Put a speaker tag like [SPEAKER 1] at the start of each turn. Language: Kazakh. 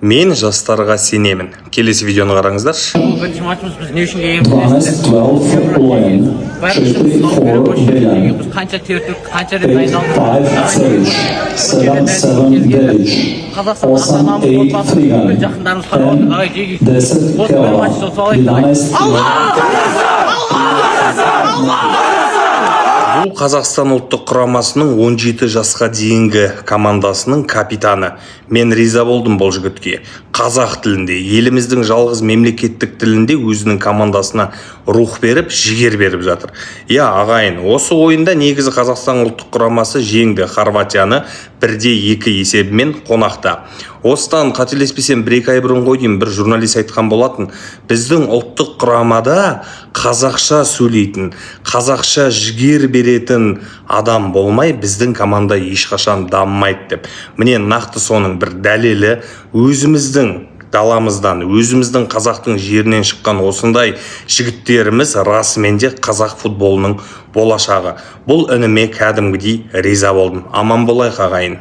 [SPEAKER 1] Мен жастарға сенемін. Келесі видеоны қараңыздар.
[SPEAKER 2] Бұл бірінші матчымыз біз не үшін келгеніміз
[SPEAKER 3] 12 Lion, Triple 4 Villain,
[SPEAKER 2] біз қанша тертіп, қанша рет
[SPEAKER 3] Big
[SPEAKER 2] дайындалдық.
[SPEAKER 3] 5 Sage, 7 Village,
[SPEAKER 2] Қазақстан
[SPEAKER 3] Awesome
[SPEAKER 2] астанамыз
[SPEAKER 3] 8
[SPEAKER 2] отбасы
[SPEAKER 3] Freegun,
[SPEAKER 2] жақындарымыз қарап отыр. Давай
[SPEAKER 3] 10
[SPEAKER 2] жеги.
[SPEAKER 3] Desert
[SPEAKER 2] Осы бір матчты
[SPEAKER 3] Killer,
[SPEAKER 2] ұтып алайық.
[SPEAKER 1] Бұл Қазақстан ұлттық құрамасының 17 жасқа дейінгі командасының капитаны. Мен риза болдым бұл жігітке. Қазақ тілінде, еліміздің жалғыз мемлекеттік тілінде өзінің командасына рух беріп, жігер беріп жатыр. Ағайын, осы ойында негізі Қазақстан ұлттық құрамасы жеңді Хорватияны 1-2 есебімен қонақта. Осыдан қателеспесем 1-2 ай бұрын ғой деймін бір журналист айтқан болатын. Біздің ұлттық құрамада қазақша сөйлейтін, қазақша жігер беретін адам болмай, біздің команда ешқашан дамымайды деп. Міне нақты соның бір дәлелі өзіміздің даламыздан, өзіміздің қазақтың жерінен шыққан осындай жігіттеріміз расымен де қазақ футболының болашағы. Бұл ініме кәдімгідей риза болдым. Аман болайық ағайын.